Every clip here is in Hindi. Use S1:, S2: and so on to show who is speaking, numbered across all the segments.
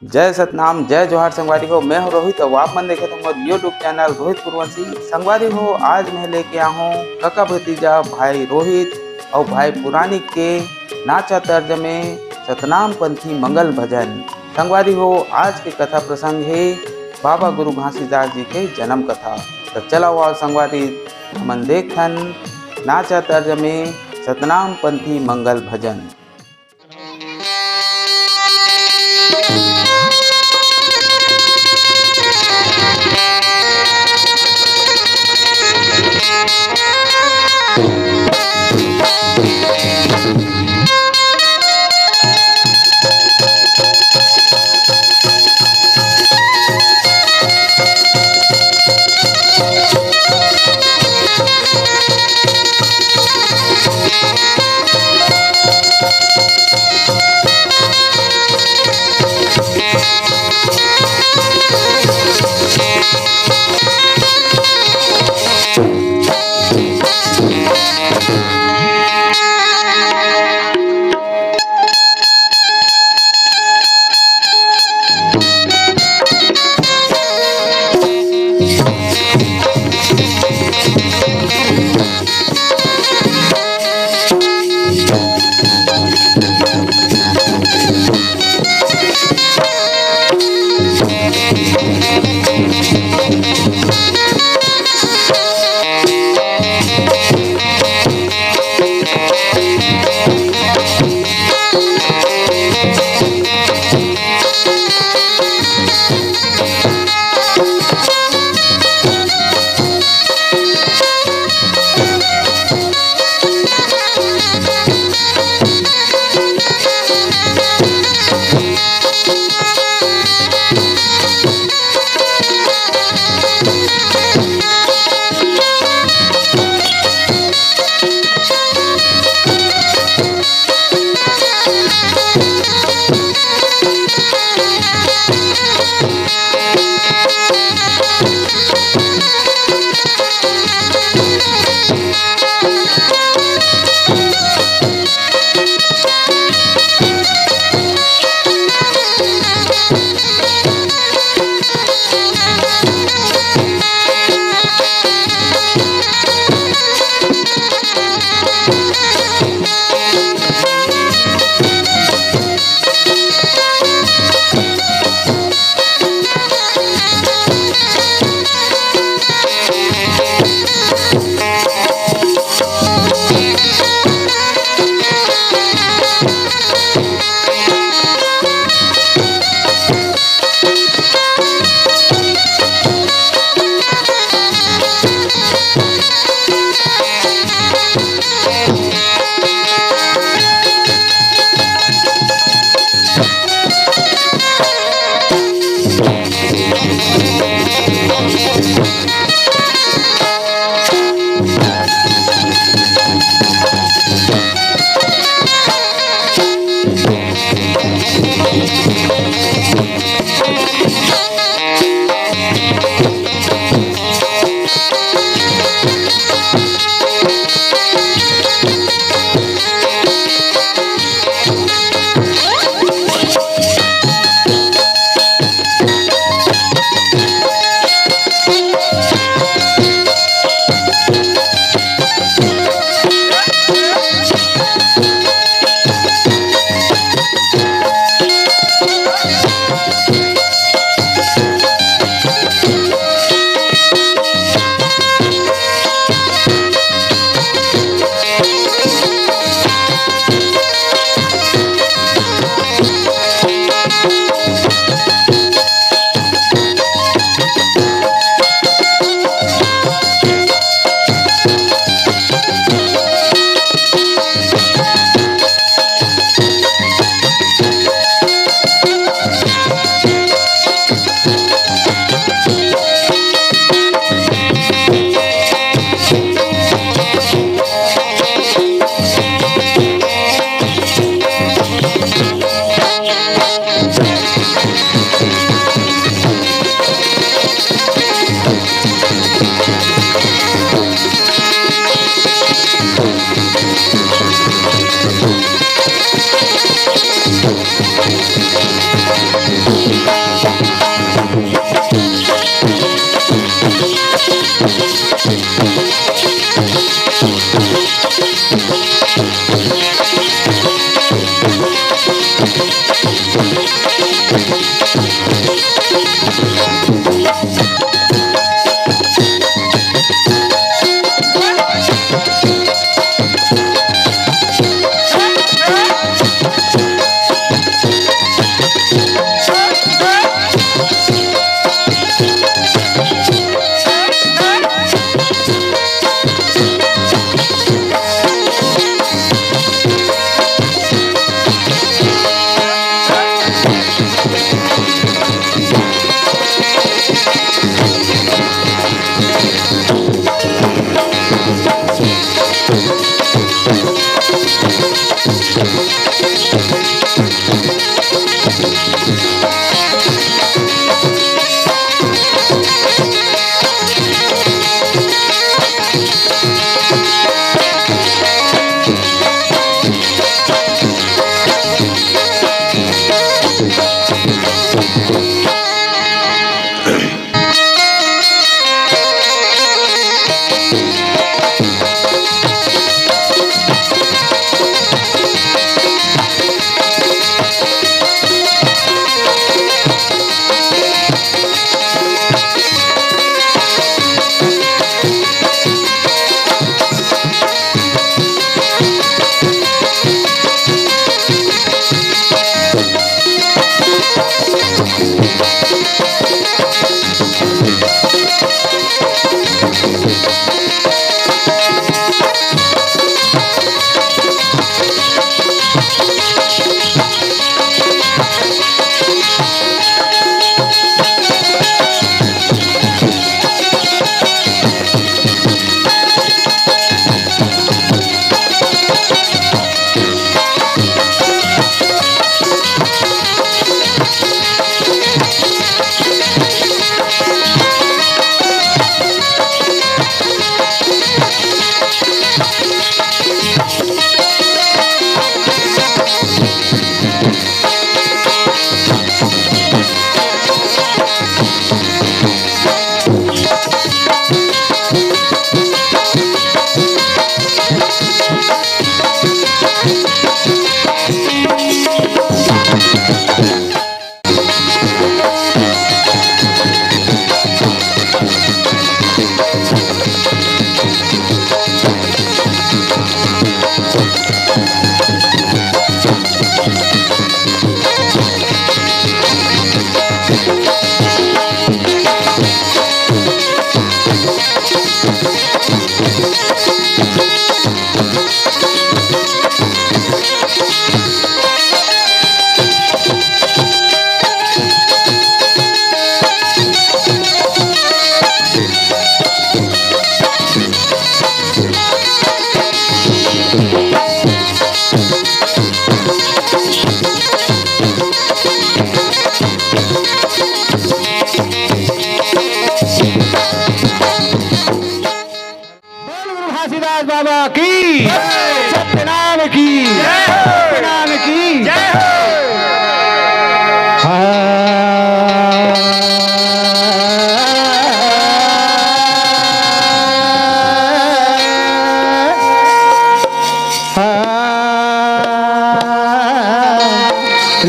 S1: जय सतनाम जय जोहार संगवारी हो। मैं हूँ रोहित और आप मन देखे हमारे यूट्यूब चैनल रोहित पुरवंशी। संगवारी हो, आज मैं लेके आया हूँ काका भतीजा भाई रोहित और भाई पुरानिक के नाचा तर्जमे सतनाम पंथी मंगल भजन। संगवारी हो, आज के कथा प्रसंग है बाबा गुरु घासीदास जी के जन्म कथा। तो चला हुआ संगवारी हमन देखन नाचा तर्जमे सतनाम पंथी मंगल भजन।
S2: घासीदास बाबा की, सत्यनाम की, सत्यनाम की जय हो।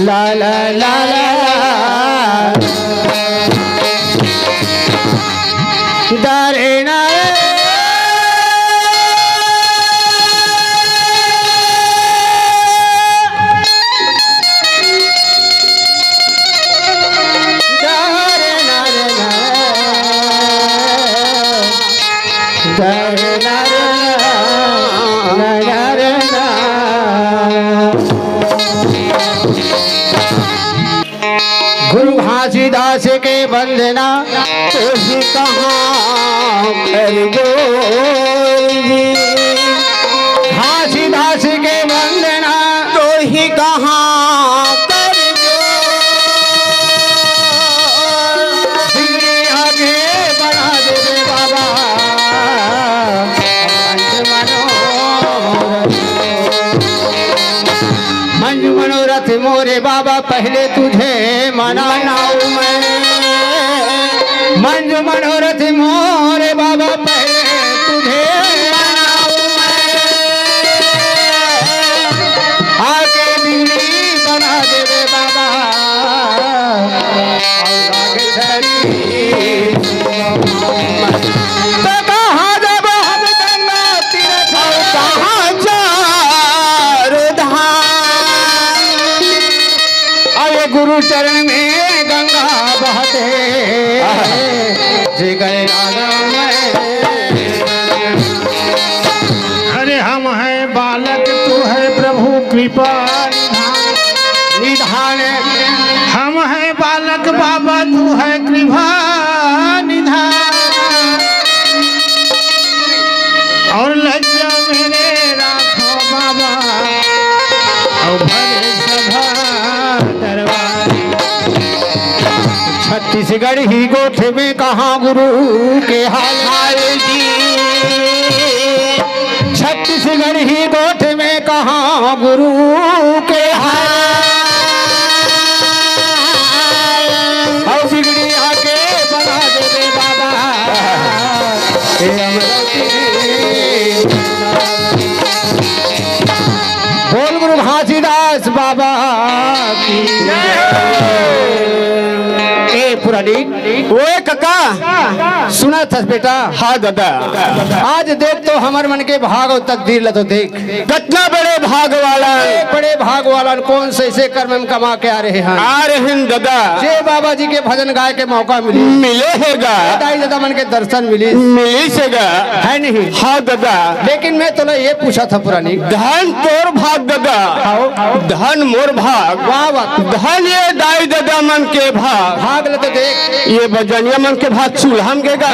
S2: ला ला ला गुरु घासीदास के वंदना तुझी कहाँ कर जोरी, घासीदास के वंदना तो ही कहाँ कर जोरी, आगे बढ़ा दे बाबा मंजू मनोरथ मोरे बाबा, पहले तुझे मन मनाऊ मैं मंजू मनोरथ मोरे बाबा पहले तुझे मनाऊ मैं आके बीड़ी बना दे रे बाबा और आगे चली तो कहाँ जब हम गंगा तीर्थ कहाँ चार धाम आए गुरु चरण में गंगा बहते जी गए अरे हम है बालक तू है प्रभु कृपा निधान हम है बालक बाबा तू है कृपा निधान और लज्जा मेरे राखो बाबा और भरे सभा दरबार छत्तीसगढ़ ही गोठ में कहाँ गुरु के हाल जी छत्तीसगढ़ ही गोठ में कहाँ गुरु के हाल और बिगड़ी आके बना दे रे बाबा हे अमरावती बोल गुरु घासीदास बाबा की पुरानी ओए काका सुना था बेटा हाँ दादा आज देख तो हमारे मन के भाग और तकदीर ला तो देख कितना बड़े भाग वाला बड़े भाग वाला कौन से ऐसे कर्म हम कमा के आ रहे हैं दादा जे बाबा जी के भजन गाय के मौका मिले हैगा दादा मन के दर्शन मिली सेगा है नहीं हाँ दादा लेकिन मैं तो ये पूछा था पुरानी धन तोर भाग दादा धन मोर भाग वाह धन ये दाई दादा मन के भाग तो देख ये बजनिया मन के भाग चूल्हा में गेगा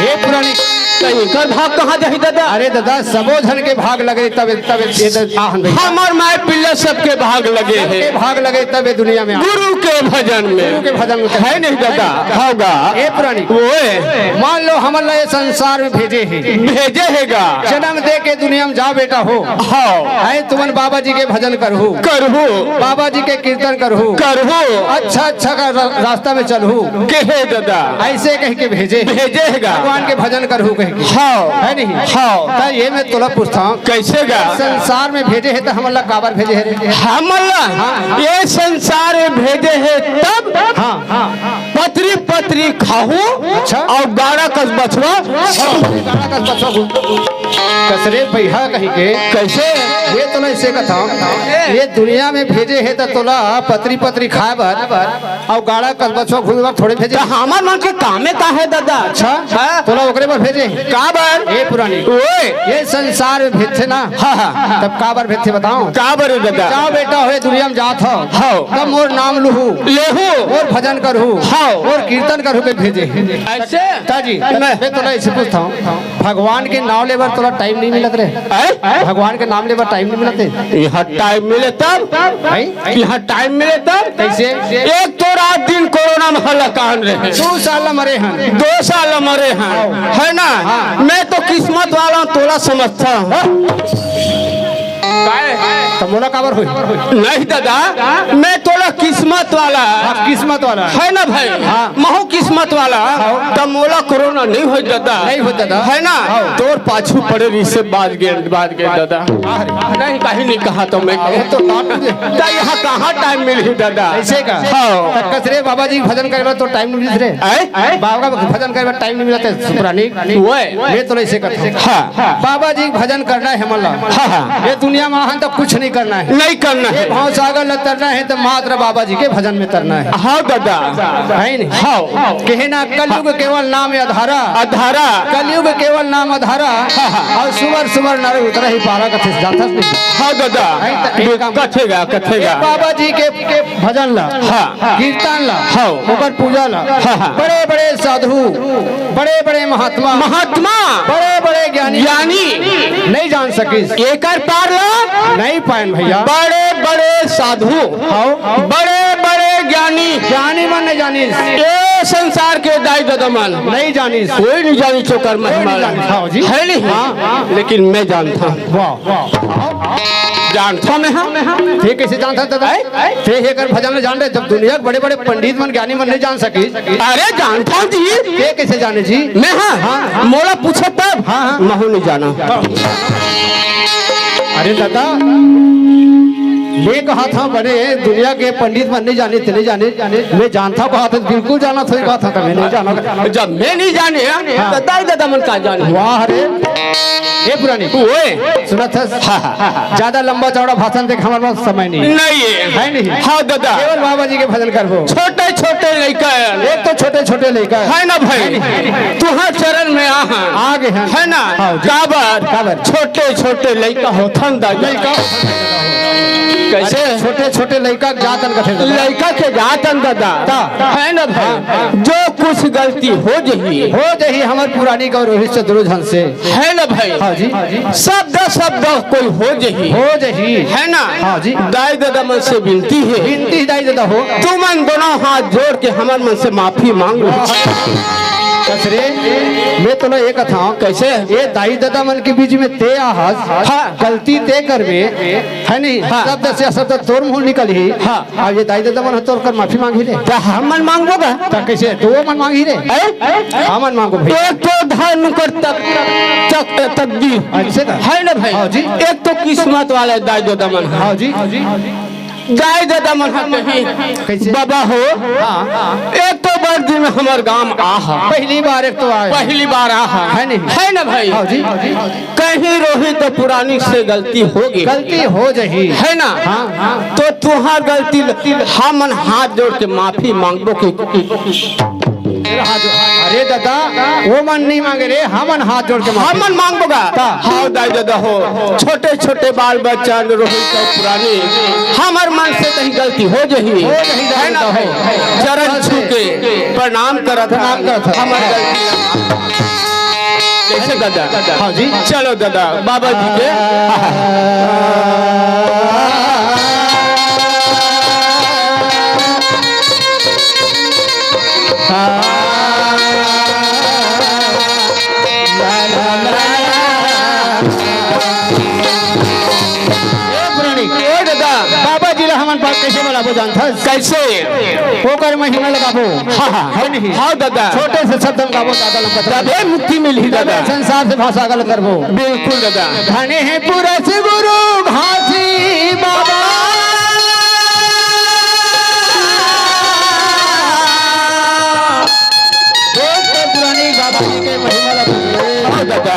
S2: ये पुरानी कर भाग कहाँ जाही दादा अरे दादा सबो धन के भाग लगे तब हमार माए पिल्ला सबके भाग लगे हैं भाग लगे तब दुनिया में गुरु के भजन में है नहीं दादा होगा ये पुरानी ओए मान लो हमारे लिए संसार में भेजे हैगा जन्म दे के दुनिया में जा बेटा हो है तुमन बाबा जी के भजन करहु बाबा जी के कीर्तन करहु अच्छा का रास्ता में चलहु के है दादा ऐसे कह के भेजे हैगा भगवान के भजन करहु कह है नहीं तो ये मैं तोला पूछता हूँ कैसे गा संसार में भेजे है तो हम अल्लाह काबर भेजे है हम अल्लाह ये संसार में भेजे है तब पत्री पत्री खाहू अच्छा और गाड़ा कस बछवा कसरे पैहा कहीं के कैसे ये तोला इससे कथा ये दुनिया में भेजे है तो तोला पत्री पत्री खाए बर और गाड़ा कस बछवा घूम थोड़े भेजे हमार मन के कामे का है दादा अच्छा तोला ओकरे पर भेजे काबर ये पुरानी ओए ये संसार में भेजे ना तब काबर भेजे बताओ काबर दादा जाओ बेटा हो दुनिया में जात हो तब मोर नाम लूहू और भजन करहू और कीर्तन करहू के भेजे ऐसे ताजी मैं तोला इसे पूछता हूँ भगवान के नाम लेबर तोला टाइम नहीं मिलत रे भगवान के नाम लेबर टाइम नहीं मिलते यहाँ टाइम मिले तब यहाँ टाइम मिले तब कैसे एक तो रात दिन कोरोना में हलकान रहे 2 साल मरे हैं 2 साल मरे हैं है ना मैं तो किस्मत वाला तोला समझता हूँ तो मोला काबर हुई नहीं दादा मैं तोला किस्मत वाला है ना भाई महू किस्मत वाला तब मोला कोरोना नहीं हो दादा है ना तोर पाछू पड़े रिसे बाज गए दादा नहीं कहीं नहीं कहा तो मैं तो यहाँ कहाँ टाइम मिली दादा ऐसे का कसरे बाबा जी भजन करे तो टाइम नहीं मिलते रे बाबा भजन करे टाइम नहीं मिलता पुरानी मैं तो ऐसे करता बाबा जी भजन करना है मला ये दुनिया में तो कुछ नहीं करना है भाव सागर न तरना है तो मात्र बाबा जी के भजन में तरना है हाँ दादा है नहीं कहना कलयुग केवल नाम अधारा कलयुग केवल नाम अधारा और सुवर नर उतरा ही पारा कथे जाता हाँ दादा कथेगा बाबा जी के भजन ला कीर्तन ला ऊपर पूजा ला बड़े बड़े साधु बड़े बड़े महात्मा बड़े बड़े ज्ञानी नहीं जान सके एक पार ला नहीं पाए भैया बड़े बड़े साधु बड़े बड़े ज्ञानी मन नहीं जानी ये संसार के दाई ददमन नहीं जानी कोई नहीं जानी चोकर महिमा है नहीं लेकिन मैं जानता हूँ
S3: जानता मैं हम
S2: थे कैसे जानता दादा थे हेकर भजन जान रहे जब दुनिया के बड़े बड़े पंडित मन ज्ञानी मन नहीं जान सकी
S3: अरे जानता हूँ जी
S2: थे कैसे जाने जी
S3: मैं हाँ मोला पूछा तब
S2: हाँ।
S3: महू नहीं जाना
S2: अरे दादा मैं कहा था बड़े दुनिया के पंडित मन नहीं जाने थे नहीं जाने मैं जानता कहा था बिल्कुल जाना था कहा था मैं नहीं जाना
S3: जब मैं नहीं जाने तो दाई दादा मन का जाने
S2: वाह अरे ये पुरानी
S3: ओए
S2: सुना था ज्यादा लंबा चौड़ा भाषण देख हमारे पास समय नहीं
S3: नहीं
S2: है नहीं
S3: हाँ दादा
S2: केवल बाबा जी के भजन करबो
S3: छोटे छोटे लड़का
S2: एक तो छोटे छोटे लेकर
S3: है ना भाई तुहार चरण में
S2: आगे हैं
S3: है ना
S2: हाँ जी।
S3: काबर छोटे छोटे लड़का होथन दादा कैसे
S2: छोटे छोटे लड़का जातन कथे
S3: लड़का के जातन दादा है ना भाई जो कुछ गलती हो जही
S2: हमार पुरानी का रोहित शत्रुघ्न से
S3: है ना भाई
S2: हाँ जी
S3: शब्द कोई हो जही है ना
S2: हाँ जी।
S3: दाई दादा मन से विनती है
S2: बिनती दाई दादा हो
S3: तुमन दोनों हाथ जोड़ के हमारे मन से माफी मांग लो
S2: कसरे मैं तो ना एक कथा
S3: कैसे
S2: ये दाई दादा मन के बीच में ते आहस
S3: हाँ।
S2: गलती ते करबे है नहीं
S3: हाँ।
S2: शब्द से शब्द तोर मुंह निकल ही
S3: हाँ।
S2: अब ये दाई दादा मन तोर कर माफी मांगी रे
S3: क्या हम मन मांगोगा
S2: तो कैसे तो मन मांगी रे हमन मांगो भाई
S3: एक तो धर्म कर तकदीर
S2: अच्छे का
S3: है ना भाई
S2: हाँ जी।
S3: एक तो किस्मत वाला दाई दादा मन
S2: हाँ जी
S3: दाई दादा मन
S2: कैसे?
S3: बाबा हो
S2: हाँ
S3: एक तो बार दिन हमार गांव आहा
S2: पहली बार एक तो आए
S3: पहली बार आहा
S2: है नहीं?
S3: है ना भाई
S2: हाँ जी
S3: कहीं रोहित तो पुरानी से गलती होगी
S2: गलती हो जही
S3: है ना
S2: हाँ हाँ
S3: तो तुहार गलती हमन हाथ जोड़ के माफी मांगबो के
S2: अरे दादा वो मन नहीं मांगे रे हमन हाथ जोड़ के माफी
S3: हमन मांगबोगा हाँ दाई दादा हो छोटे छोटे बाल बच्चा रोहित और पुरानी हमार मन से कहीं गलती हो जही है ना भाई चरण छू के प्रणाम करत हमार गलती कैसे दादा
S2: हाँ जी
S3: चलो दादा बाबा जी के
S2: बाबा जी हमन पास कैसे बोलाबो जानता
S3: कैसे
S2: होकर महीना लगाबो
S3: हाँ
S2: है नहीं
S3: हाँ दादा
S2: छोटे से शब्द गाबो ज्यादा लंबा
S3: तबे मुक्ति मिली दादा
S2: संसार से भाषा गलत करबो
S3: बिल्कुल दादा
S2: धने है पूरा से गुरु घासी बाबा पुरानी बाबा जी के महिमा
S3: हाँ दादा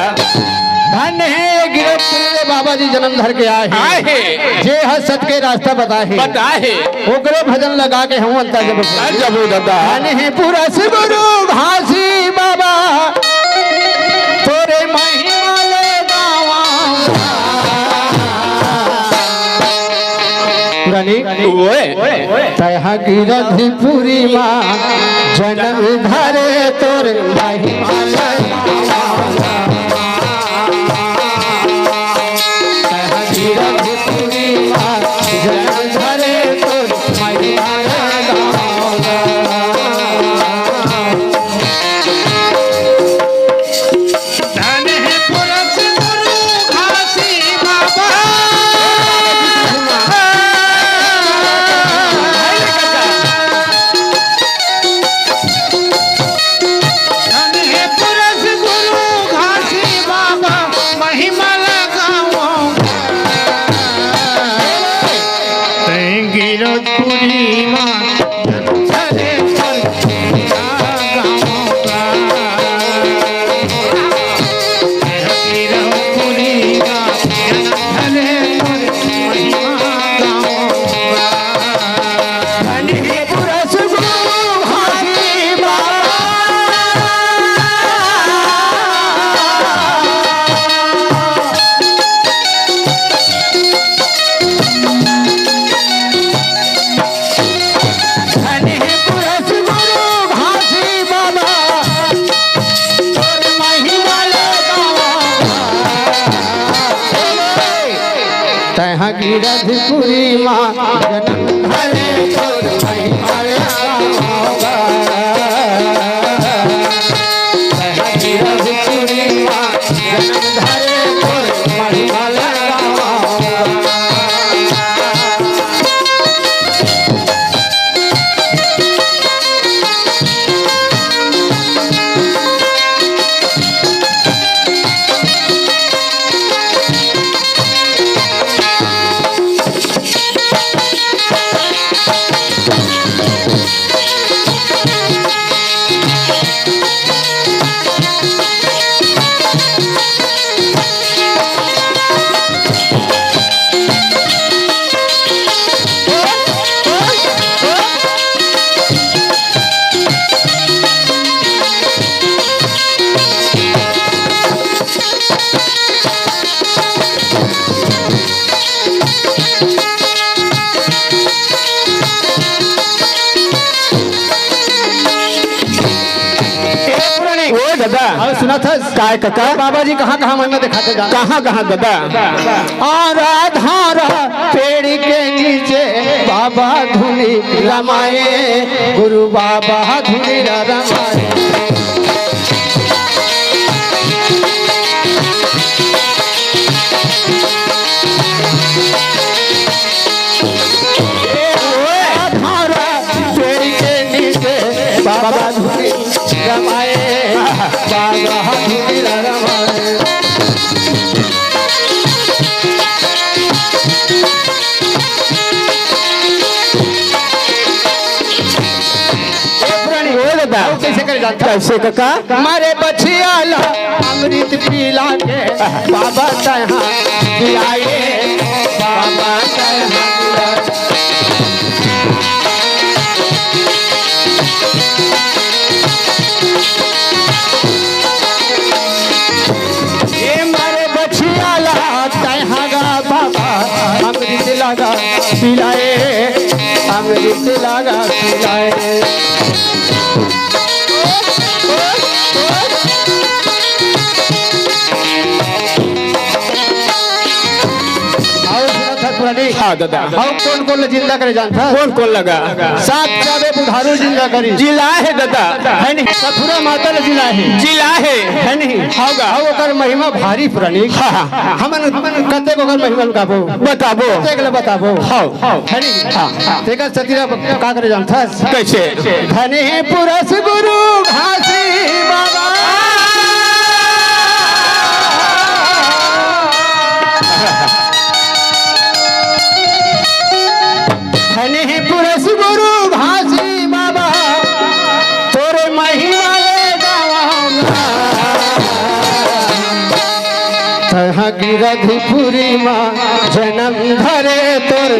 S2: धन है गिरफ्त बाबा जी जन्म धर के आए
S3: आए
S2: हैं
S3: हैं
S2: जे हर सत के रास्ता बताए
S3: बताए
S2: ओकरे भजन लगा के हम अंतर जब
S3: जब दादा
S2: धन है पूरा से गुरु घासी बाबा तोरे महिमा ले गावा पुरानी
S3: ओए
S2: तहा गिरधपुरी माँ जन्म धरे तोरे महिमा ले तहा गिरधपुरी माँ जन्म धरे तोरे महिमा
S4: धन है पुरस गुरु घासी बाबा धन है पुरस गुरु घासी बाबा महिमा लगाओ गिरधपुरी माँ धरे
S2: गिरधपुरी माँ जन्म धरे तोर महिमा लगाओगा गिरधपुरी माँ जन्म धरे तोर महिमा लगाओगा
S3: दादा
S2: और सुना था
S3: काय काका
S2: बाबा जी कहाँ कहाँ महिमा दिखाते जा
S3: कहाँ कहाँ दादा
S2: आराधारा पेड़ के नीचे बाबा धुनी रमाए गुरु बाबा धुनी रमाए आराधारा पेड़ के नीचे बाबा धुनी रमाए बाबा धुनी रमाए कैसे कर जाता
S3: कैसे काका
S2: मारे बछियाला अमृत पिला के बाबा तहा पिलाए बाबा तहा ये मारे बछियाला तहा गा बाबा अमृत लगा पिलाए अमृत लगा पिलाए
S3: हाँ दादा
S2: हम कौन कौन जिंदा करे जानता
S3: कौन कौन लगा
S2: सात जावे बुधारू जिंदा करी
S3: जिला है दादा
S2: है नहीं कथुरा माता ने जिला है
S3: जिला
S2: है नहीं
S3: होगा
S2: हाँ ओकर महिमा भारी पुरानी
S3: हाँ
S2: हमन कते को ओकर महिमा बताबो
S3: बताबो
S2: कते बताबो
S3: हाँ
S2: है नहीं हाँ तेकर सतीरा का करे जानता
S3: कैसे
S2: धने पुरस गुरु घासी बाबा धने पुरस गुरु घासी बाबा तोरे महिमा ले गावा तहा गिरधपुरी माँ जन्म धरे तोर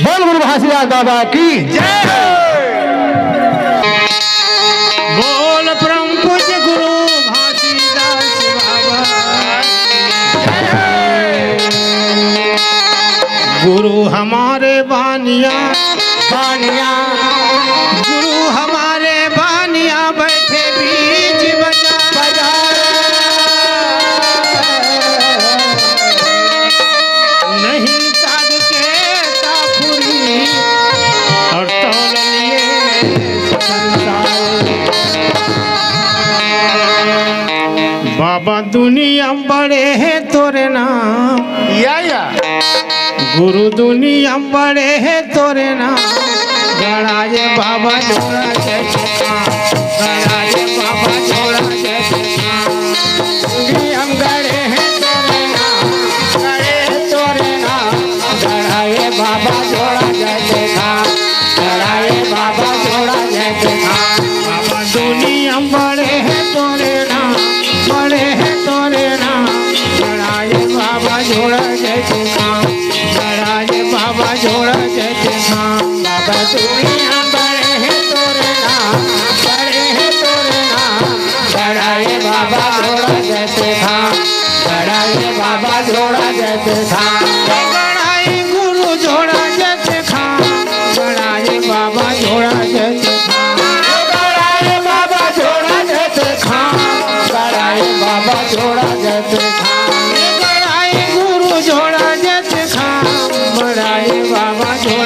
S2: बोल गुरु घासीदास बाबा की जय
S4: बोल परम पूज्य गुरु घासीदास बाबा गुरु हमारे बानिया
S2: बानिया
S4: गुरु हमारे बानिया बैठे बीच बाजार नहीं साध के तापुरी और तौल लिए बाबा दुनिया बड़े है तोरे नाम
S2: या
S4: गुरु दुनिया बड़े है तोरे नाम गणाजे बाबा जोड़ा जैसे गणाजे बाबा जोड़ा जैसे
S2: हम गड़े हैं तोरे नाम गड़े हैं तोरे नाम गड़ाए बाबा जोड़ा जय देखा गड़ाए बाबा जोड़ा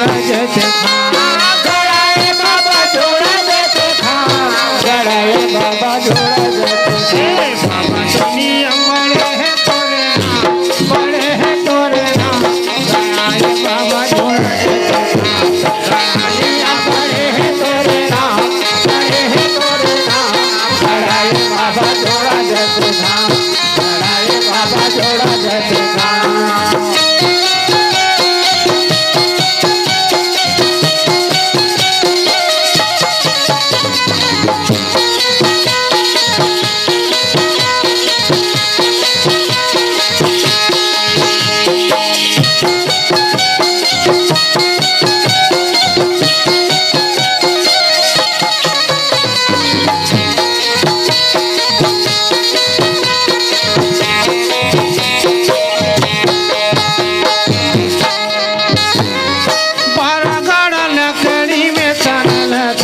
S4: जोड़ा जैसे गड़ाए बाबा जोड़ा जैसे गड़ाए बाबा जोड़ा जैसे बाबा दुनिया बड़े है तोरे नाम बड़े है तोरे नाम गड़ाए बाबा जोड़ा जैसे गड़ाइया बड़े है तोरे नाम बड़े है तोरे नाम गड़ाए बाबा जोड़ा जैसे गड़ाए बाबा जोड़ा जैसे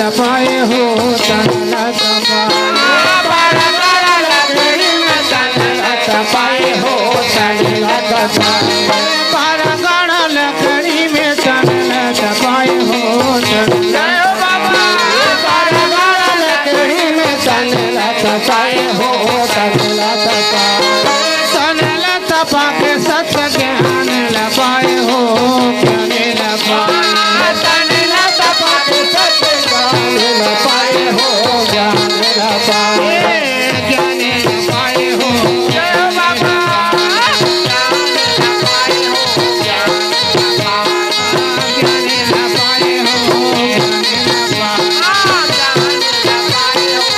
S4: तपाए हो तनला तपाए हो तनला बारगढ़ लकड़ी में तनला तपाए हो बारगढ़ लकड़ी में तनला तपाए हो तनला तपा के सत्य ज्ञान लपाए हो ज्ञाने लपाए तनला तपा के सत्य पाए हो ज्ञान पाए ज्ञान पाए हो जय बाबा ज्ञान पाए हो ज्ञान पाए हो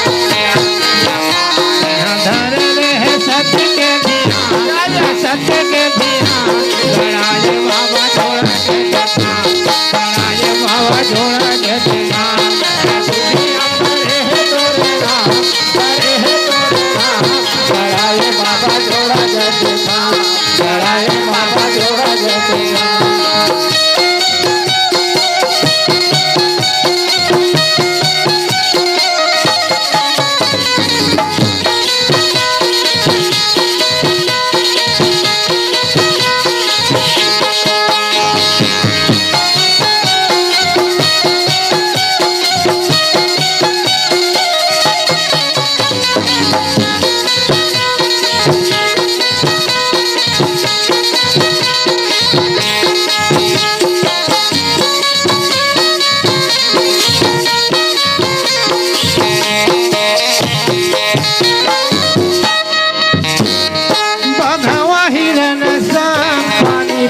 S4: धर है सत्य के ध्यान सत्य के ध्यान गड़ाए बाबा जोड़ा गड़ाए बाबा जोड़ा जैसे बाबा जोड़ा जैसे गड़ाए बाबा जोड़ा जैसे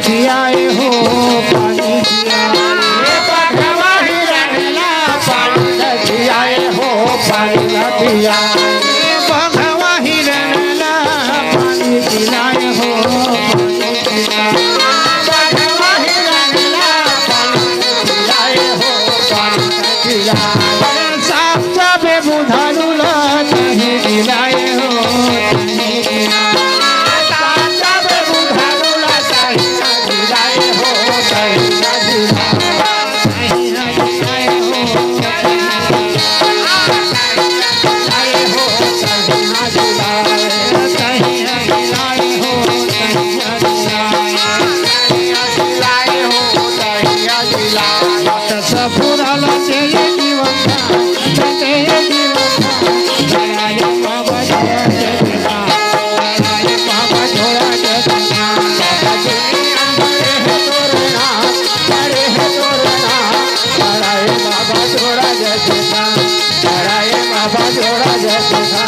S4: पियाए हो पानी पियाए हो पानी पिया भगवा हिरनला पानी पिलाए हो भगवा हिरनला पानी पिलाए हो पानी पिलाए साफ सबे बुधारू ला नहीं पिलाए हो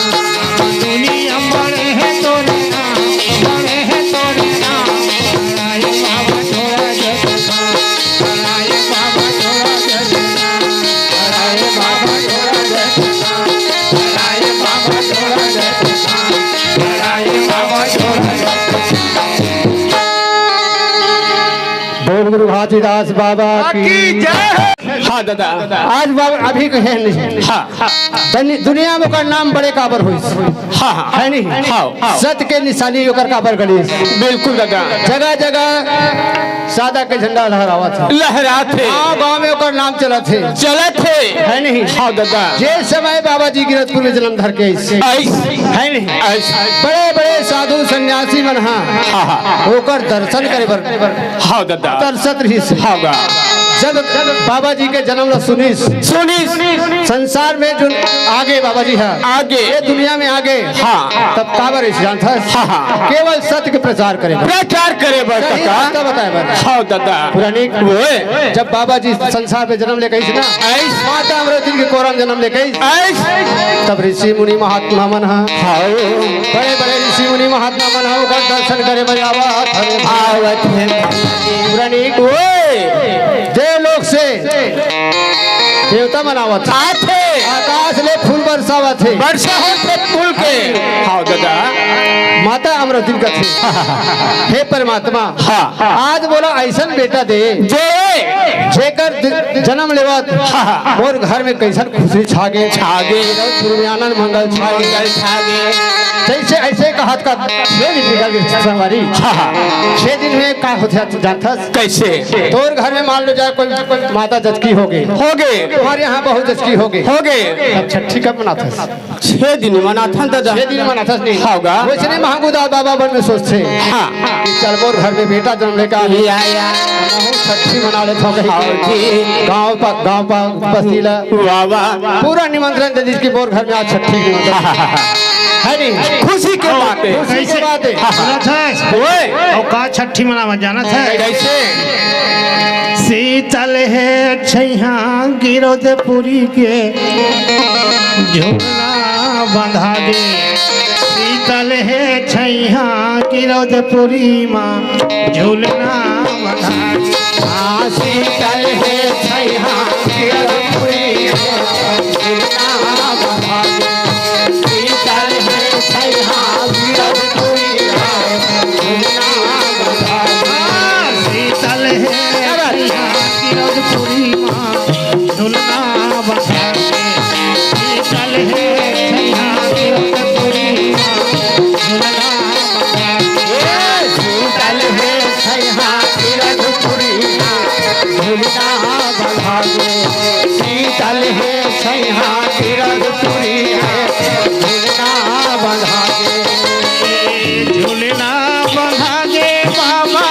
S4: दुनिया बड़े है तोरे नाम बड़े है तोरे नाम गड़ाए बाबा जोड़ा जैसे गड़ाए बाबा जोड़ा जैसे गड़ाए बाबा जोड़ा जैसे गड़ाए बाबा जोड़ा जैसे गड़ाए बाबा जोड़ा जैसे
S2: बोल गुरु घासीदास बाबा की
S3: जय। हाँ दादा
S2: आज बाबा अभी कहे नहीं
S3: हाँ
S2: दुनिया में ओकर नाम बड़े काबर हुई
S3: हाँ हाँ
S2: है नहीं
S3: हाँ
S2: सत्य के निशानी ओकर काबर गली
S3: बिल्कुल दादा
S2: जगह जगह सादा के झंडा लहरावा था
S3: लहरा थे
S2: गाँव में ओकर नाम चला थे
S3: है नहीं हाँ दादा
S2: जे समय बाबा जी गिरतपुर में जन्म धर के है नहीं बड़े बड़े साधु सन्यासी मन हाँ ओकर दर्शन करे बर
S3: हाँ दादा
S2: तरसत रही
S3: हाँ
S2: जब बाबा जी के जन्म ला सुनिस संसार में जो आगे बाबा जी है
S3: आगे
S2: ये दुनिया में आगे
S3: हाँ।
S2: तब काबर जानता
S3: हाँ।
S2: केवल सत्य के प्रचार करे
S3: प्रचार करे
S2: बताया बता
S3: हाँ दादा
S2: पुरानी जब बाबा जी संसार पे जन्म लेके ना माता अमृत के कोरम जन्म लेके तब ऋषि मुनि महात्मा मन बड़े बड़े ऋषि मुनि महात्मा मन दर्शन करे आवत है पुरानी देव लोग से देवता मनावत आकाश ले फूल बरसावत है
S3: वर्षा होते फूल के हाँ दादा
S2: माता अमृतिन का थे हे परमात्मा आज बोला ऐसा बेटा दे जेकर जन्म लेवत मोर घर में कैसन खुशी छागे आनंद मंगल छागे जैसे ऐसे कहत का 6 दिन निकल गए संगवारी 6 दिन में का होते जानता
S3: कैसे
S2: तोर घर में मान लो जाए कोई माता जचकी हो गई हमारे यहाँ बहुत जचकी हो गए अब छठी कब मनाता
S3: 6 दिन मनाथा दादा
S2: 6 दिन मनाता नहीं
S3: होगा
S2: वैसे महंगूदा बाबा बन में सोचते चल मोर घर में बेटा जन्म लेकर आया छठी मना लेते गाँव बस्तीला पूरा निमंत्रण दे जिसकी मोर घर में आज छठी
S3: खुशी के बात
S4: है और का छठी मनावा जाना था
S3: कैसे
S4: शीतल है छैया गिरोदपुरी के झूला बंधा दे शीतल है छैया गिरोदपुरी माँ झूलना बंधा दे
S2: शीतल है छैया गिरोदपुरी झूलना बंधा दे शीतल है छैया गिरोदपुरी झूलना बंधा दे
S4: शीतल है गिरोदपुरी माँ झूलना बंधा दे शीतल है छैया गिरोदपुरी माँ झूलना बंधा दे
S2: शीतल है छैया गिरोदपुरी झूलना बंधा दे शीतल है छैया गिरोदपुरी झूलना बंधा दे
S4: झूलना बंधा दे बाबा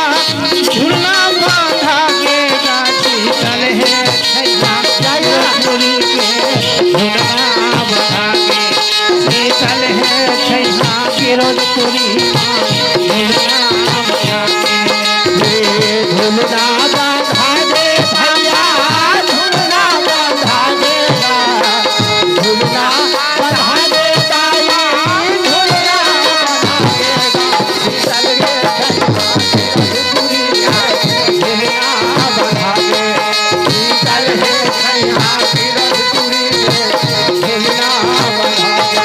S4: झूलना बंधा दे शीतल है छैया गिरोदपुरी के झूलना बंधा दे शीतल है छैया गिरोदपुरी झूलना बंधा दे
S2: झूलना बंधा दे भैया झूलना बंधा दे झूलना बंधा दे ताया झूलना बंधा दे शीतल है झूलना बंधा दे शीतल है छैया गिरोदपुरी झूलना बंधा दे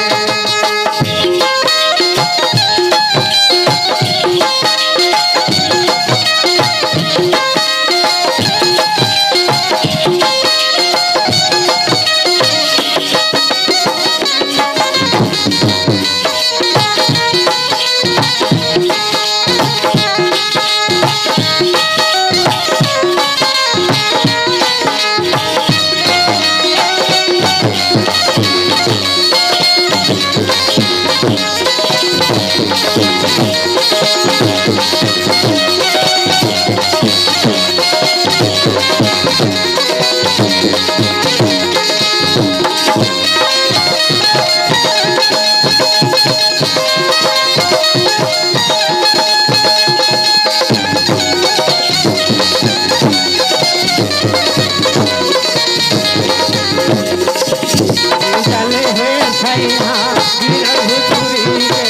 S2: शीतल है छैया गिरोदपुरी के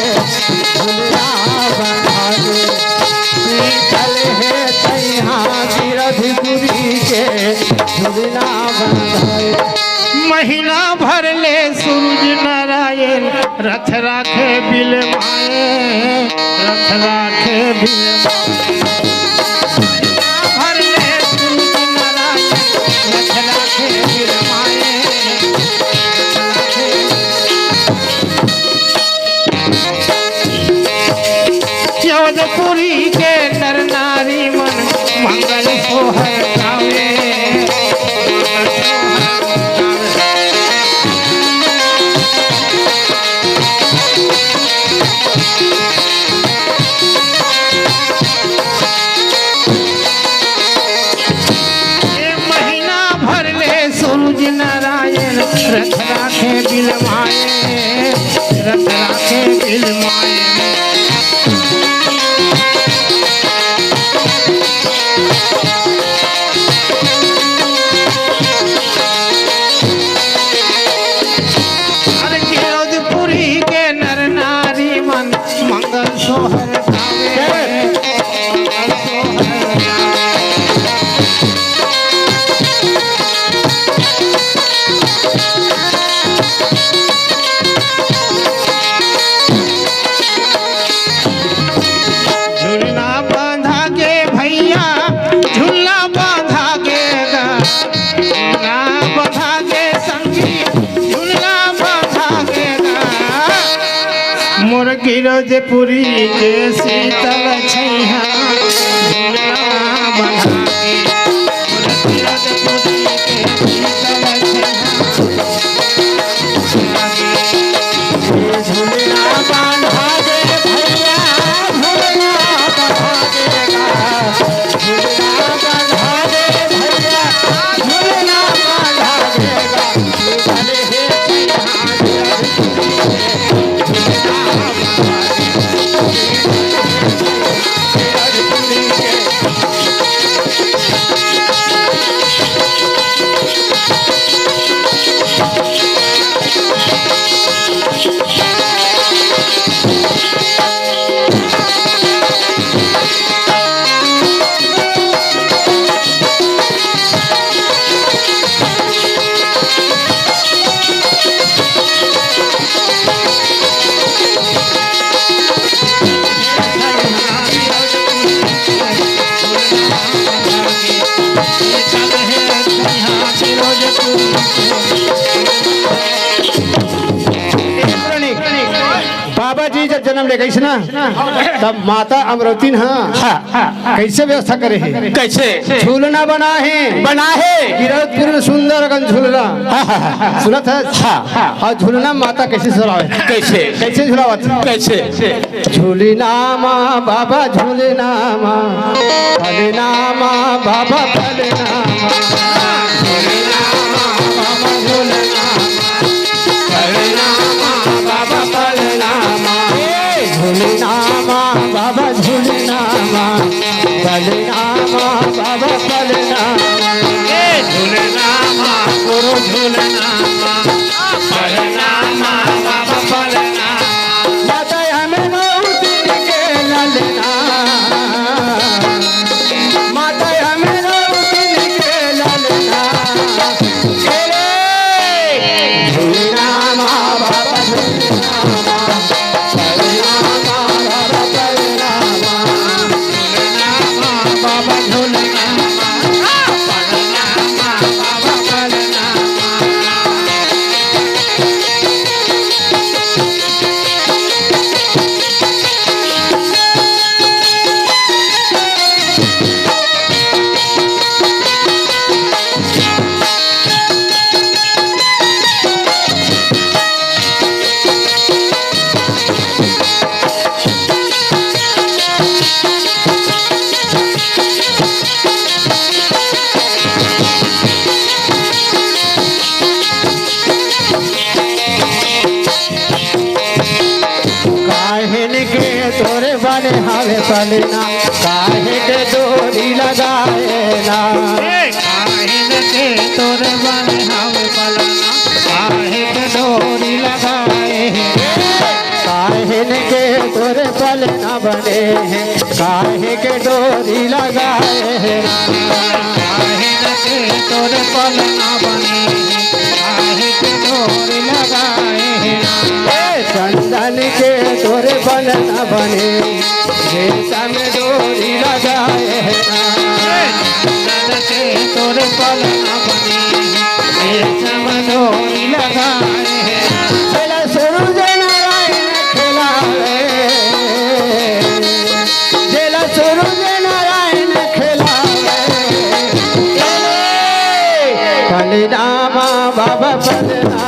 S2: झूलना बंधा दे शीतल है छैया गिरोदपुरी के झूलना बंधा दे
S4: महीना भर ले सूरज नारायण रथ राखे बिल माए रथ राखे बिल महीना भर ले सूरज नारायण रथ राखे बिल माए चौदपुरी के नर नारी मन मंगल सोहर गावे दिल माए रत राखे दिल माए अरे गिरौदपुरी के नर नारी मन मंगल सोहर गावे मंगल सोहर झूलना बांधा के भैया झूलना बांधा के गा झूलना बांधा के संगी झूलना बांधा के गा मोर गिरौदपुरी के शीतल छैया झूलना बांधा के मोर गिरौदपुरी के शीतल छैया झूलना बांधा के भैया झूलना बांधा के गा झूलना बांधा के भैया झूलना बांधा के गा झूले हे
S2: बाबा जी जब जन्म ले गई ना तब माता अमरवती कैसे व्यवस्था करे है
S3: कैसे
S2: झूलना बना है गिरौदपुर में सुंदर अगन झूलना सुनत है और झूलना माता कैसे झुलावे
S3: कैसे
S2: कैसे झुलावत
S3: कैसे
S2: झूलना माँ बाबा झूलना माँ फलना माँ बाबा फलना झूलना माँ बाबा झूलना फलना माँ बाबा फलना झूलना माँ बाबा झूलना माँ फलना माँ बाबा फलना झूलना माँ गुरु झूलना माँ फलना माँ बाबा फलना माता हमें नौती के ललना माता हमें नौती के ललना झूलना माँ बाबा झूलना माँ फलना माँ बाबा फलना झूलना माँ बाबा झूलना माँ फलना माँ बाबा फलना काहिन के तोरे बने हवे पलना काहे के डोरी लगाए ना काहिन के तोरे बने हवे पलना काहे के डोरी लगाए काहिन के तोरे पलना बने हैं काहे के डोरी लगाए काहिन के तोरे पलना बने काहे के डोरी लगाए चंदन के तोरे बनना बने रेशम डोरी लगाए चंदन के तोरे बनना बने रेशम डोरी लगाए चला सूरज नारायण खिलावे चला सूरज नारायण खिलावे फलना माँ बाबा फलना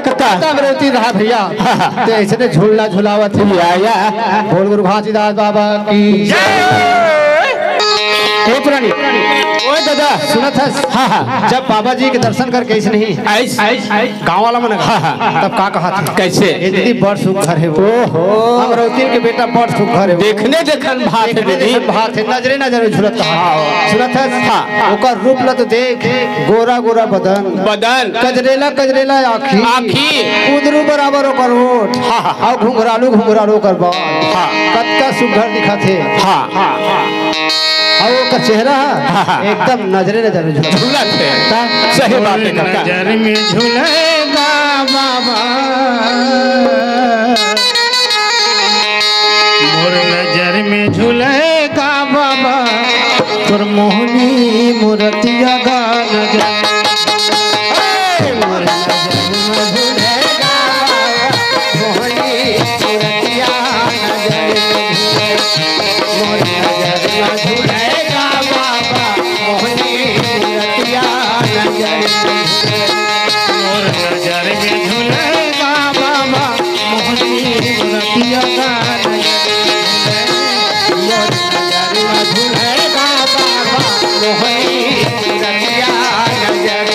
S3: कक्का
S2: तब रोती रहा भैया तो ऐसे झूलना झुलावत है
S3: आया
S2: बोल गुरु घासीदास बाबा की हे पुरानी
S3: ओए दादा
S2: सुनत है
S3: हाँ हाँ
S2: जब बाबा जी के दर्शन करके ऐसे नहीं
S3: आइस
S2: गाँव वाला मन तब का कहा था
S3: कैसे
S2: ये दीदी बड़ सुख घर है वो अमरौती के बेटा बड़ सुख घर है
S3: देखने देखन भात है दीदी
S2: बात है नजरे नजरे झुलत सुनत है हाँ ओकर रूप ल तो देख गोरा गोरा बदन
S3: बदन
S2: कजरेला कजरेला आँखी
S3: आँखी
S2: उदरू बराबर ओकर ओठ और घुंघरालू घुंघरालू ओकर बाल कतका सुघर दिखत है
S3: हाँ
S2: और ओकर चेहरा एकदम नजरे नजरे झुलत
S3: झूलत है सही बात है कक्का
S4: नजर में झूलेगा बाबा मोर नजर में झूलेगा बाबा तोर मोहनी मूर्तिया गा नजर मोर नजर में झूलेगा बाबा मोहनी मूर्तिया नजर मोर नजर में झूलेगा बाबा मोहनी मूर्तिया नजर मोर नजर में झूलेगा बाबा मोहनी मूर्तिया गा मोर नजर में झूलेगा बाबा मोहनी मूर्तिया नजर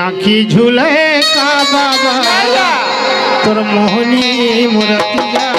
S4: आँखी झूले का बाबा तोर मोहनी मूर्तिया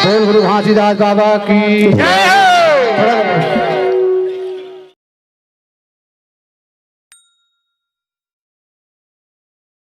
S4: बोल गुरु घासीदास बाबा की।